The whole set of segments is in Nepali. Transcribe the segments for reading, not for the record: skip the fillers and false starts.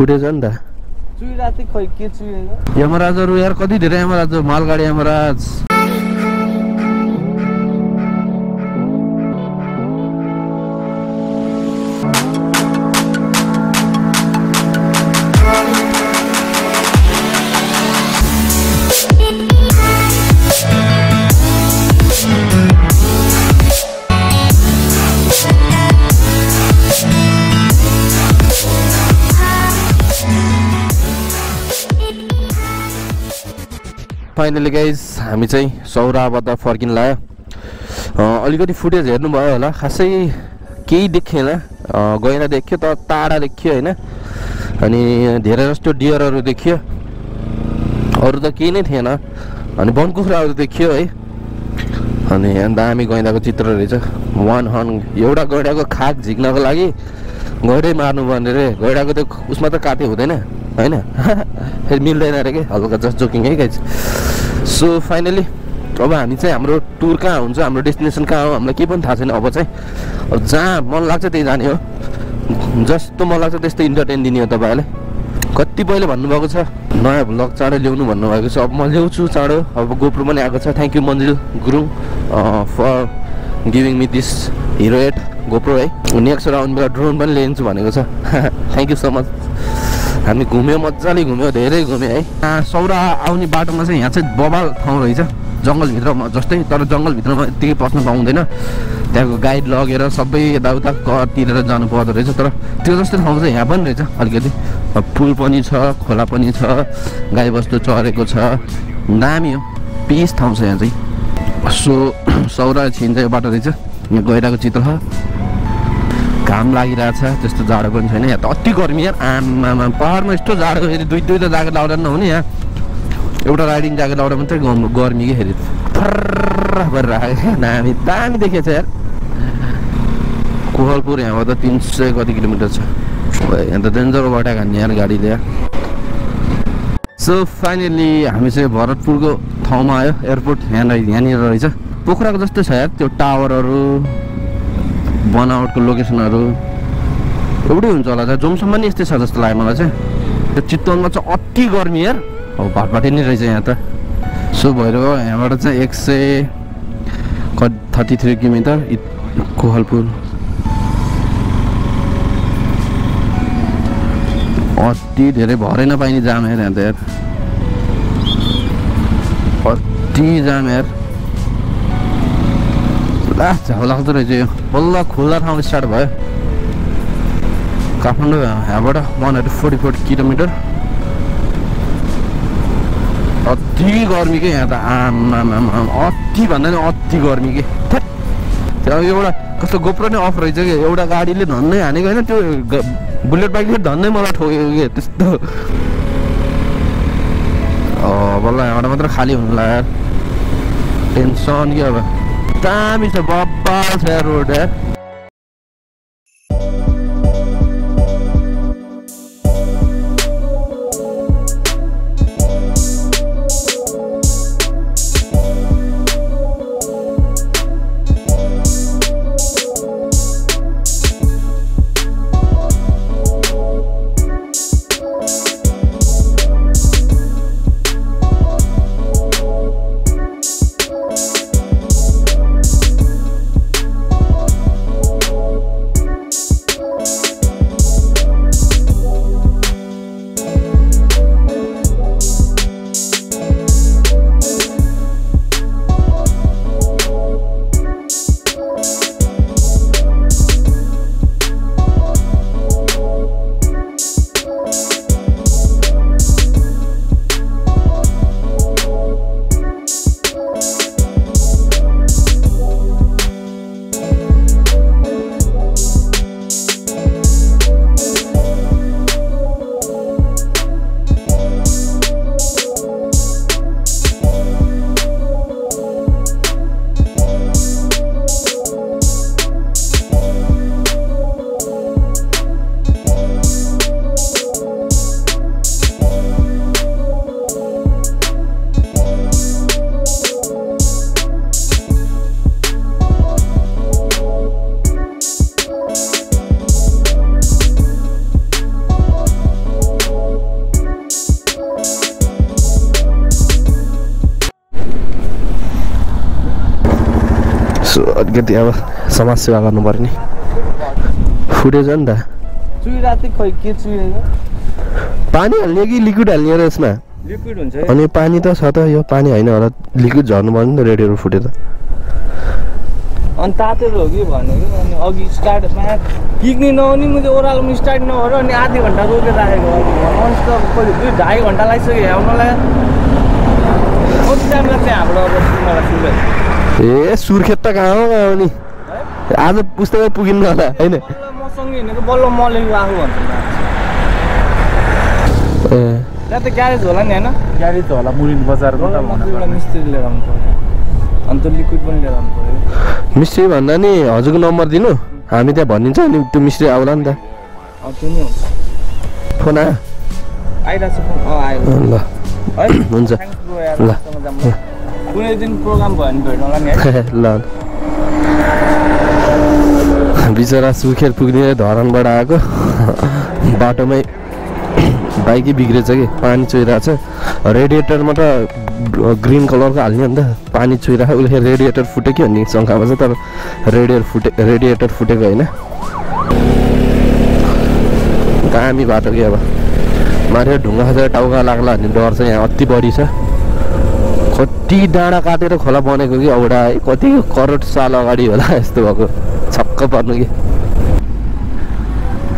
फुटेछ नि त चुइराते खै के चुइएन यमराजहरु यार कति धेरै यमराज मालगाडी यमराज फाइनली गाइज हामी चाहिँ सौराबाट फर्किन लाग्यो अलिकति फुटेज हेर्नुभयो होला खासै केही देखेन गैँडा देखियो त टाढा देखियो हैन अनि धेरै जस्तो डियरहरु देखियो अरु त केही नै थिएन अनि बनकुखुराहरु देखियो है अनि दामी गैँडाको चित्र रहेछ वान हन एउटा गैँडाको खाक झिक्नको लागि गैँडै मार्नु पर्ने रे गैँडाको त्यो उसमा त काटे हुँदैन हैन फेरि मिल्दैन रे के हल्का जस्ट जोकिङ है गाइज सो फाइनली अब हामी चाहिँ हाम्रो टुर कहाँ हुन्छ हाम्रो डेस्टिनेसन कहाँ हो हामीलाई केही पनि थाहा छैन अब चाहिँ जहाँ मन लाग्छ त्यही जाने हो जस्तो मन लाग्छ त्यस्तो इन्टरटेन दिने हो तपाईहरुलाई कति पहिले भन्नुभएको छ नयाँ भ्लग चाँडो ल्याउनु भन्नुभएको छ अब म ल्याउँछु चाँडो अब गोप्रो पनि आएको छ thank you Manjil Gurung for giving me this hero 8 GoPro है नेक्स्ट राउन्डमा ड्रोन पनि ल्याइदिन्छु भनेको छ थ्याङ्क यू सो मच हामी घुम्यो मजाले घुम्यो धेरै घुम्यो है सौरा आउने बाटोमा चाहिँ यहाँ चाहिँ बबाल ठाउँ रहेछ जङ्गलभित्रमा जस्तै तर जङ्गलभित्रमा यत्तिकै पस्न पाउँदैन त्यहाँको गाइड लगेर सबै यताउता कर तिरेर जानु पर्दो रहेछ तर त्यो जस्तो ठाउँ चाहिँ यहाँ पनि रहेछ अलिकति पुल पनि छ खोला पनि छ गाईबस्तु चरेको छ दामी हो पिस ठाउँ छ यहाँ चाहिँ सो सौरा छिन्छ यो बाटो रहेछ यहाँ गइरहेको चित्र छ घाम लागिरहेछ त्यस्तो जाडो पनि छैन यहाँ त अति गर्मी यार आमा पहाडमा यस्तो जाडो फेरि दुईटा ज्याकेट लाउँदा नहुने यहाँ एउटा राइडिङ ज्याकेट लाउँदा मात्रै गर्मी के फेरि फर्र गरेर राखेको दामी दामी देखेछ यार कोहलपुर यहाँबाट 300 कति किलोमिटर छ यहाँ त डेन्जर बटाएको हान्ने यार गाडीले यार सो फाइनली हामी चाहिँ भरतपुरको ठाउँमा आयो एयरपोर्ट यहाँनिर रहेछ पोखराको जस्तो छ यार त्यो टावरहरू बनावटको लोकेसनहरू एउटै हुन्छ होला जोमसम्म नि यस्तै छ जस्तो लाग्यो मलाई चाहिँ त्यो चितवनमा चाहिँ अति गर्मी यार अब भाटभाटे नै रहेछ यहाँ त सो भएर यहाँबाट चाहिँ 133 किलोमिटर कोहलपुर अति धेरै भरै नपाइने जाम यार यहाँ त यार अति जाम यार झाउ लाग्दो रहेछ यो बल्ल खुल्ला ठाउँ स्टार्ट भयो काठमाडौँ यहाँबाट 144 किलोमिटर अति गर्मी के यहाँ त आमा अति भन्दा नि अति गर्मी के त्यो एउटा कस्तो गोप्रो नै अफ रहेछ कि एउटा गाडीले धन्नै हानेको होइन त्यो बुलेट बाइकले धन्नै मलाई ठोकेको के त्यस्तो बल्ल यहाँबाट मात्र खाली हुनु लाग्यो टेन्सन के अब दामी छ बब्बाल छ रोड यार अलिकति अब समाजसेवा गर्नु पर्यो नि फुटेछ नि त चुई राति खै के चुइएको पानी हाल्ने कि लिक्विड हाल्ने र यसमा लिक्विड हुन्छ अनि पानी त छ त यो पानी होइन होला लिक्विड झर्नु पर्यो नि त रेडिएटर फुटेर अनि तातेर हो कि भनेको अनि अघि स्टार्टमा पिक्ने नहुने मैले ओह्रालोमा स्टार्ट नगर अनि आधी घन्टा रोकेर राखेको ननस्टप 2.5 घन्टा लागिसक्यो आउनलाई कति टाइम लाग्छ हाम्रो अब सुर्खेत ए सुर्खेत त कहाँ हो आउने आज पुस्तकै पुगिन्न होला होइन मसँगै हिँडेको बल्ल मले आएको भन्छ ए त्यहाँ त ग्यारेज होला नि होइन ग्यारेज होला मुरिन बजारको त एउटा मिस्त्री लिएर आउनु पर्यो अनि त्यो लिक्विड पनि लिएर आउनु पर्यो मिस्त्री भन्दा नि हजुरको नम्बर दिनु हामी त्यहाँ भनिन्छ अनि त्यो मिस्त्री आउला नि त त्यो नि हुन्छ फोन आयो आइरहेको छ फोन आयो ल है हुन्छ ल कुनै दिन प्रोग्राम भयो भने भेट्नु होला नि है ल बिचरा सुर्खेत पुग्ने धरानबाट आएको बाटोमै बाइकै बिग्रेछ कि पानी चुइरहेको छ रेडिएटरमा त ग्रिन कलरको हाल्ने नि त पानी चुइरहेको उसले रेडिएटर फुट्यो भन्ने शङ्कामा छ तर रेडिएटर फुटेको होइन दामी बाटो कि अब माथि ढुङ्गा खाँदा टाउका लाग्ला भन्ने डर चाहिँ यहाँ अति बढी छ कति डाँडा काटेर खोला बनेको कि औडा है कति करोड साल अगाडि होला यस्तो भएको छक्क पर्नु कि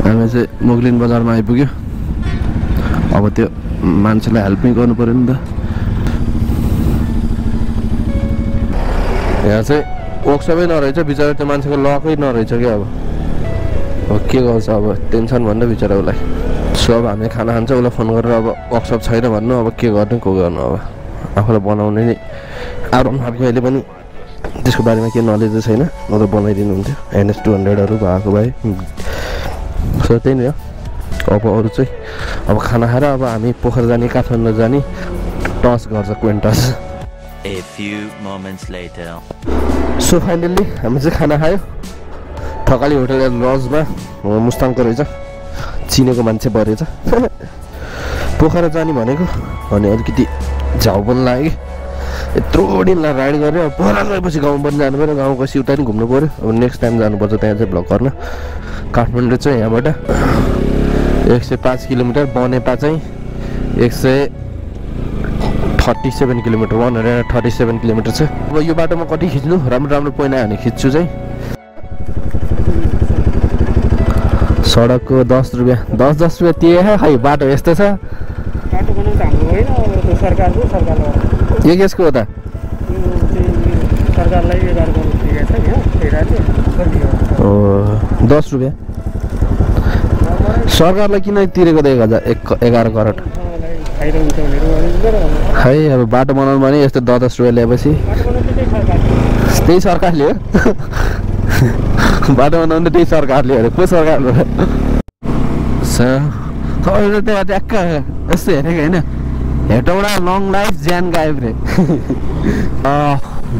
हामी चाहिँ मुगलिन बजारमा आइपुग्यो अब त्यो मान्छेलाई हेल्प पनि गर्नु पर्यो नि त यहाँ चाहिँ वर्कसपै नरहेछ बिचरा त्यो मान्छेको लकै नरहेछ क्या अब के गर्छ अब टेन्सन भन्दा बिचरा उसलाई सो अब हामी खाना खान्छ उसलाई फोन गरेर अब वर्कसप छैन भन्नु अब के गर्ने को गर्नु अब आफूलाई बनाउने नि आराम खालको अहिले पनि त्यसको बारेमा केही नलेज छैन म त बनाइदिनु हुन्थ्यो NS 200हरू भएको भए सो त्यही नै हो अब अरू चाहिँ अब खाना खाएर अब हामी पोखरा जाने काठमाडौँ जाने टस गर्छ queen toss A few moments later. So finally हामी चाहिँ खाना खायो थकाली होटल लजमा मुस्ताङको रहेछ चिनेको मान्छे परेछ पोखरा जाने भनेको अनि अलिकति झाउ पनि लाग्यो यत्रो दिनलाई राइड गरेर अब पोखरा गएपछि गाउँ पनि जानु पऱ्यो गाउँको सिउता पनि घुम्नु पऱ्यो अब नेक्स्ट टाइम जानुपर्छ त्यहाँ चाहिँ भ्लग गर्न काठमाडौँ चाहिँ यहाँबाट 105 किलोमिटर बनेपा चाहिँ 137 किलोमिटर 137 किलोमिटर छ अब यो बाटोमा कति खिच्नु राम्रो राम्रो पोइन्ट आयो भने खिच्छु चाहिँ सडकको 10 रुपियाँ 10 रुपियाँ त्यही खै बाटो यस्तो छ बाटो बनाउनु हाम्रो होइन त्यो सरकारको यो केसको हो त सरकारलाई गर्नु दिएको छ नि हो 10 रुपियाँ सरकारलाई किन तिरेको त 11 करोड खै अब बाटो बनाउनु भने यस्तो 10 रुपियाँ ल्याएपछि त्यही सरकारले हो बाटो बनाउनु त्यही सरकारले हो को सरकारले त्यहाँ ट्याक्क यस्तो हेरेको होइन हेटौडा लङ लाइफ ज्यान गायब रे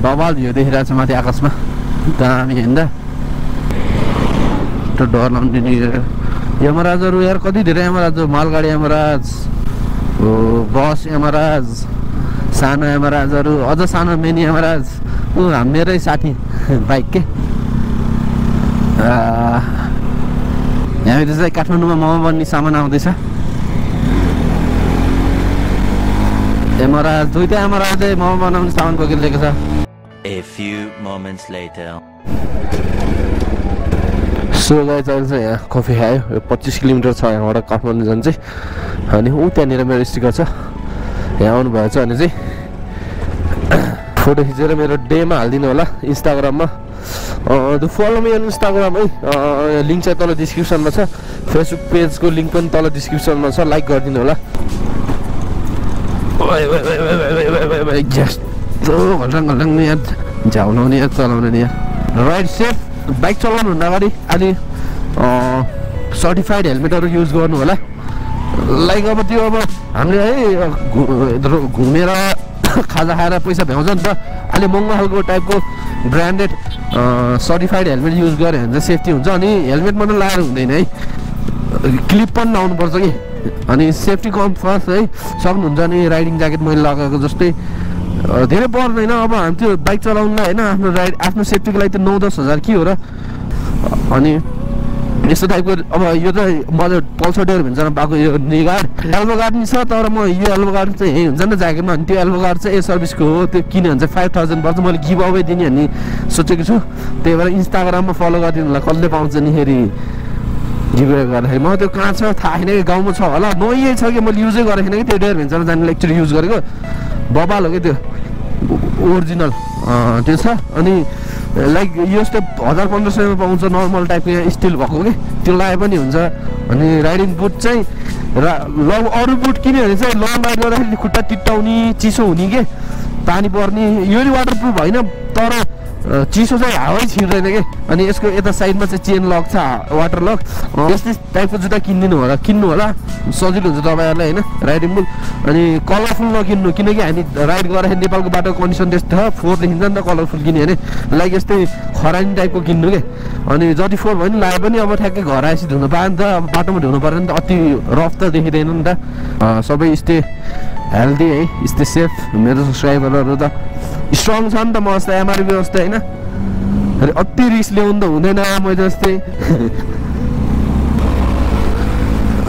बबाल भ्यू देखिरहेको छ माथि आकाशमा दामी हेर्दा डर लाउने नि यमराजहरू यार कति धेरै यमराज मालगाडी यमराज बस यमराज सानो यमराजहरू अझ सानो मिनी यमराज मेरै साथी बाइक के यहाँनिर चाहिँ काठमाडौँमा मोमो बन्ने सामान आउँदैछ यमराज दुईटा यमराजले मोमो बनाउने सामान बोकेर ल्याएको छ A few moments later. So guys अहिले चाहिँ यहाँ कफी खायो यो 25 किलोमिटर छ यहाँबाट काठमाडौँ जान चाहिँ अनि ऊ त्यहाँनिर मेरो स्टिकर छ यहाँ आउनु भएको छ भने चाहिँ फोटो खिचेर मेरो डेमा हालिदिनु होला इन्स्टाग्राममा the follow me on Instagram है लिङ्क चाहिँ तल डिस्क्रिप्सनमा छ फेसबुक पेजको लिङ्क पनि तल डिस्क्रिप्सनमा छ लाइक गरिदिनु होला घल्टाङ नि यार झ्याउलाउने यार चलाउने नि यार राइड सेफ बाइक चलाउनुभन्दा अगाडि अलि सर्टिफाइड हेलमेटहरू युज गर्नु होला लाइक अब त्यो अब हामीले है घुमेर खाजा खाएर पैसा भ्याउँछ नि त अलि महँगो खालको टाइपको ब्रान्डेड सर्टिफाइड हेलमेट युज गऱ्यो भने चाहिँ सेफ्टी हुन्छ अनि हेलमेट मात्रै लगाएर हुँदैन है क्लिप पनि लाउनुपर्छ कि अनि सेफ्टी कम फर्स्ट है सक्नुहुन्छ नि राइडिङ ज्याकेट मैले लगाएको जस्तै धेरै पर्दैन अब हामी त्यो बाइक चलाउनुलाई होइन आफ्नो सेफ्टीको लागि त 9-10 हजार के हो र अनि यस्तो टाइपको अब यो त मैले पल्सर डेयर भन्छ पाएको यो निगार्ड एल्बो गार्ड नि छ तर म यो एल्बो गार्ड चाहिँ यही हुन्छ नि ज्याकेटमा अनि त्यो एल्बो गार्ड चाहिँ ए सर्भिसको हो त्यो किन्यो भने चाहिँ 5000 पर्छ मैले गिभ अवे दिने भन्ने सोचेको छु त्यही भएर इन्स्टाग्राममा फलो गरिदिनु होला कसले पाउँछ नि फेरि गिभ अवे गर्दाखेरि म त्यो कहाँ छ थाहा छैन कि गाउँमा छ होला नयाँ छ कि मैले युजै गरेको छैन कि त्यो डेयर भन्छ जाने एकचोटि युज गरेको बबाल हो कि त्यो ओरिजिनल त्यो छ अनि लाइक यो यस्तो 1000-1500 मा पाउँछ नर्मल टाइपको यहाँ स्टिल भएको कि त्यो लगाए पनि हुन्छ अनि राइडिङ बुट चाहिँ अरू बुट किन्यो भने चाहिँ लङ राइड गर्दाखेरि खुट्टा टिट्टाउने चिसो हुने के पानी पर्ने यो नि वाटरप्रुफ होइन तर चिसो चाहिँ हावै छिर्दैन कि अनि यसको यता साइडमा चाहिँ चेन लक छ वाटर लक यस्तै टाइपको जुत्ता किन्नु होला सजिलो हुन्छ तपाईँहरूलाई होइन राइडिङ बुट अनि कलरफुल नकिन्नु किनकि हामी राइड गर्दाखेरि नेपालको बाटोको कन्डिसन त्यस्तो छ 4 देखिन्छ नि त कलरफुल किन्यो भने लाइक यस्तै खरानी टाइपको किन्नु के अनि जति 4 भयो नि लाए पनि अब ठ्याक्कै घर आएपछि धुनु पायो नि त अब बाटोमा धुनु पऱ्यो नि त अति रफ त देखिँदैन नि त सबै स्टे हेल्दी है स्टे सेफ मेरो सब्सक्राइबरहरू त स्ट्रङ छ नि त म जस्तै MRB जस्तै होइन अति रिस ल्याउनु त हुँदैन मैले जस्तै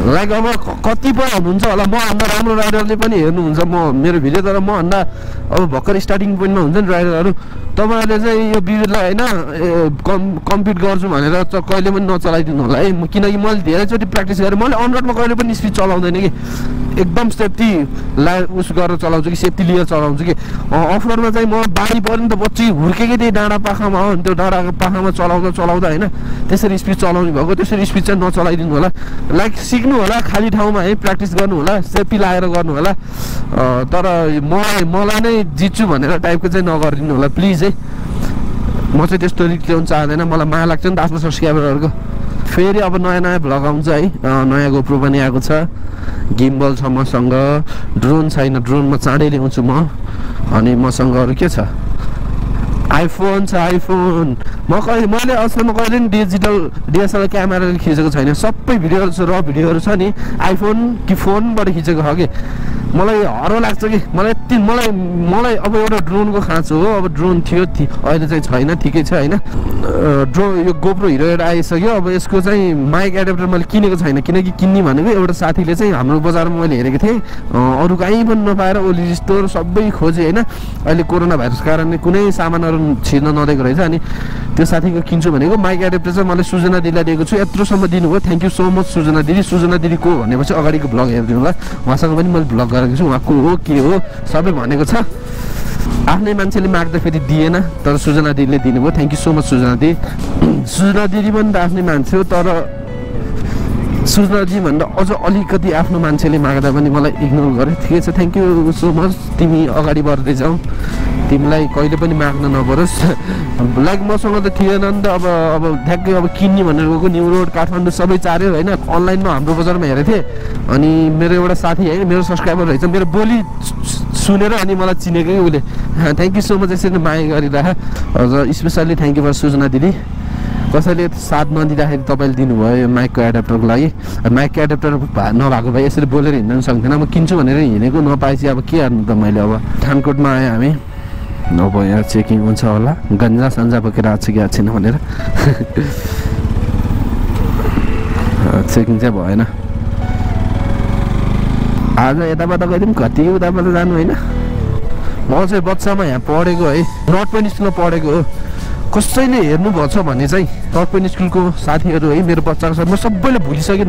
लाइक अब कतिपय हुनुहुन्छ होला मभन्दा राम्रो राइडरले पनि हेर्नुहुन्छ मेरो भिडियो तर मभन्दा अब भर्खर स्टार्टिङ पोइन्टमा हुन्छ नि राइडरहरू तपाईँहरूले चाहिँ यो भिडियोलाई होइन कम्पिट गर्छु भनेर कहिले पनि नचलाइदिनु होला है किनकि मैले धेरैचोटि प्र्याक्टिस गरेँ मैले अन रोडमा कहिले पनि स्पिड चलाउँदैन कि एकदम सेफ्टी उस गरेर चलाउँछु कि सेफ्टी लिएर चलाउँछु कि अफ रोडमा चाहिँ म बारी पऱ्यो नि त बच्ची हुर्केकै त्यही डाँडा पाखामा हो त्यो डाँडाको पाखामा चलाउँदा होइन त्यसरी स्पिड चलाउने भएको त्यसरी स्पिड चाहिँ नचलाइदिनु होला लाइक सिक्नु होला खाली ठाउँमा है प्र्याक्टिस गर्नु होला सेफ्टी लगाएर गर्नु होला तर मलाई नै जित्छु भनेर टाइपको चाहिँ नगरिदिनु होला प्लिज है म चाहिँ त्यस्तो रिस्क ल्याउनु चाहँदैन मलाई माया लाग्छ नि त आफ्नो सब्सक्राइबरहरूको फेरि अब नयाँ भ्लग आउँछ है नयाँ गोप्रो पनि आएको छ गिम्बल छ मसँग ड्रोन छैन ड्रोनमा चाँडै ल्याउँछु म अनि मसँग अरू के छ आइफोन छ आइफोन मैले अहिलेसम्म कहिले पनि डिजिटल DSLR क्यामेराले खिचेको छैन सबै भिडियोहरू छ र भिडियोहरू छ नि आइफोन कि फोनबाट खिचेको हो कि मलाई हरो लाग्छ कि मलाई अब एउटा ड्रोनको खाँचो हो अब ड्रोन थियो अहिले चाहिँ छैन ठिकै छ होइन यो गोप्रो हिरो एउटा आइसक्यो अब यसको चाहिँ माइक एडाप्टर मैले किनेको छैन किनकि किन्ने भनेको एउटा साथीले चाहिँ हाम्रो बजारमा मैले हेरेको थिएँ अरू कहीँ पनि नपाएर ओली स्टोर सबै खोजेँ होइन अहिले कोरोना भाइरस कारणले कुनै सामानहरू छिर्न नदिएको रहेछ अनि त्यो साथीको किन्छु भनेको माइक एडाप्टर चाहिँ मैले सुजना दिदीलाई दिएको छु यत्रोसम्म दिनुभयो thank you so much Sujana दिदी को भनेपछि अगाडिको भ्लग हेरिदिनु होला उहाँसँग पनि मैले भ्लग गरेको छु उहाँ को हो के हो सबै भनेको छ आफ्नै मान्छेले माग्दा फेरि दिएन तर सुजना दिदीले दिनुभयो thank you so much Sujana दिदी पनि त आफ्नै मान्छे हो तर सुजनाजी भन्दा अझ अलिकति आफ्नो मान्छेले माग्दा पनि मलाई इग्नोर गरे ठिकै छ थ्याङ्क यू सो मच तिमी अगाडि बढ्दै जाऊ तिमीलाई कहिले पनि माग्न नपरोस् लाइक मसँग त थिएन नि त अब ठ्याक्कै अब किन्ने भनेर गएको न्यु रोड काठमाडौँ सबै चार्यो होइन अनलाइनमा हाम्रो बजारमा हेरेको थिएँ अनि मेरो एउटा साथी है मेरो सब्सक्राइबर रहेछ मेरो बोली सुनेर अनि मलाई चिनेकै उसले थ्याङ्क यू सो मच यसरी माया गरिरह हजुर specially thank you for Sujana दिदी कसैले साथ नदिँदाखेरि तपाईँले दिनुभयो यो माइकको एडाप्टरको लागि माइकको एडाप्टर नभएको भए यसरी बोलेर हिँड्न पनि सक्दैन म किन्छु भनेर हिँडेको नपाएपछि अब के गर्नु त मैले अब ठानकोटमा आएँ हामी अब यहाँ चेकिङ हुन्छ होला गन्जा सन्जा बोकेर आएको छ कि आएको छैन भनेर चेकिङ चाहिँ भएन आज यताबाट गइदिउँ कति उताबाट जानु होइन म चाहिँ बच्चामा यहाँ पढेको है नर्थ पोइन्ट स्कुलमा पढेको हो कसैले हेर्नुभएको छ भने चाहिँ नर्थ पोइन्ट स्कुलको साथीहरू है मेरो बच्चाको साथ म सबैले भुलिसकेँ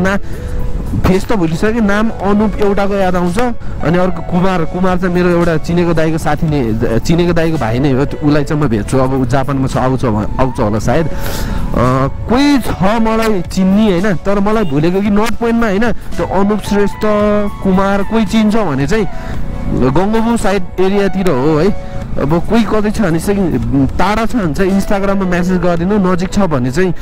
फेस त भुलिसकेँ नाम अनुप एउटाको याद आउँछ अनि अर्को कुमार चाहिँ मेरो एउटा चिनेको दाइको साथी नै चिनेको दाइको भाइ नै हो उसलाई चाहिँ म भेट्छु अब ऊ जापानमा छ आउँछ होला सायद कोही छ मलाई चिन्ने होइन तर मलाई भुलेको कि नर्थ पोइन्टमा होइन त्यो अनुप श्रेष्ठ कुमार कोही चिन्छ भने चाहिँ गङ्गबु साइड एरियातिर हो है अब कोही कतै छ भने चाहिँ टाढा छ भने चाहिँ इन्स्टाग्राममा म्यासेज गरिदिनु नजिक छ भने चाहिँ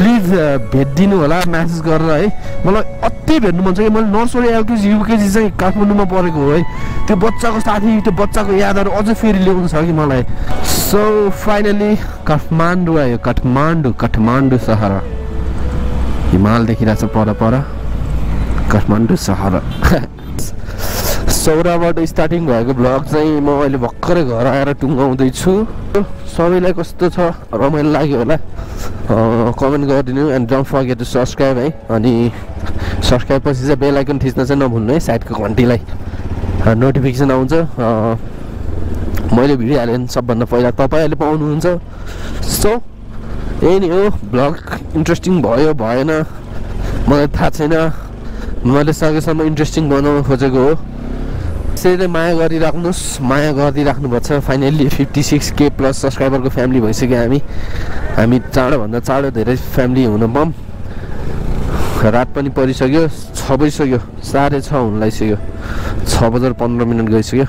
प्लिज भेटिदिनु होला म्यासेज गरेर है मलाई अति भेट्नु मन छ कि मैले नर्सरी एलकेजी युकेजी चाहिँ काठमाडौँमा पढेको हो है त्यो बच्चाको साथी त्यो बच्चाको यादहरू अझै फेरि ल्याउनु छ कि मलाई सो फाइनली काठमाडौँ आयो काठमाडौँ सहर हिमाल देखिरहेछ पर काठमाडौँ सहर सौराबाट स्टार्टिङ भएको ब्लग चाहिँ म अहिले भर्खरै घर आएर टुङ्गाउँदैछु। सबैलाई कस्तो छ, रमाइलो लाग्यो होला कमेन्ट गरिदिनु and don't forget to subscribe है। अनि सब्सक्राइब पछि चाहिँ बेल आइकन थिच्न चाहिँ नभुल्नु है, साइडको घन्टीलाई नोटिफिकेसन आउँछ। मैले भिडियो हालेँ सबभन्दा पहिला तपाईँहरूले पाउनुहुन्छ। सो यही नै हो ब्लग। इन्ट्रेस्टिङ भयो भएन मलाई थाहा छैन, मैले सकेसम्म इन्ट्रेस्टिङ बनाउन खोजेको हो। त्यसरी नै माया गरिराख्नुहोस्, माया गरिदिइराख्नुपर्छ। फाइनल्ली 56K प्लस सब्सक्राइबरको फ्यामिली भइसक्यो हामी चाँडोभन्दा चाँडो धेरै फ्यामिली हुन पाऊँ। रात पनि परिसक्यो, 6 बजिसक्यो, 6:30 हुन लागिसक्यो। 6:15 गइसक्यो।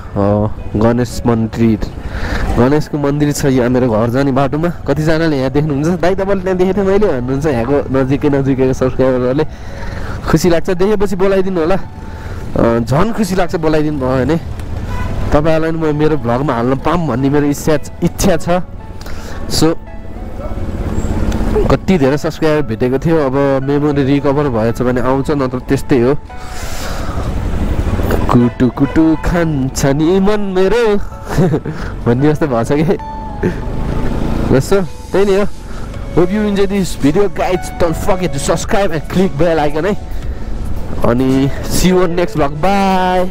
गणेशको मन्दिर छ यहाँ मेरो घर जाने बाटोमा। कतिजनाले यहाँ देख्नुहुन्छ, दाइ तपाईँले त्यहाँ देखेको थिएँ मैले भन्नुहुन्छ। यहाँको नजिकैको सब्सक्राइबरहरूले खुसी लाग्छ, देखेपछि बोलाइदिनु होला। झन् खुसी लाग्छ बोलाइदिनु भयो भने। तपाईँहरूलाई म मेरो भ्लगमा हाल्न पाऊँ भन्ने मेरो इच्छा छ। सो कति धेरै सब्सक्राइबर भेटेको थियो, अब मेमोरी रिकभर भएछ भने आउँछ, नत्र त्यस्तै हो। कुटु कुटु खान्छ नि मन मेरो भन्ने जस्तो भएछ कि जस्तो त्यही नै हो। Hope you enjoy this video guys, don't forget to subscribe and click bell icon है। अनि see you on next vlog, by.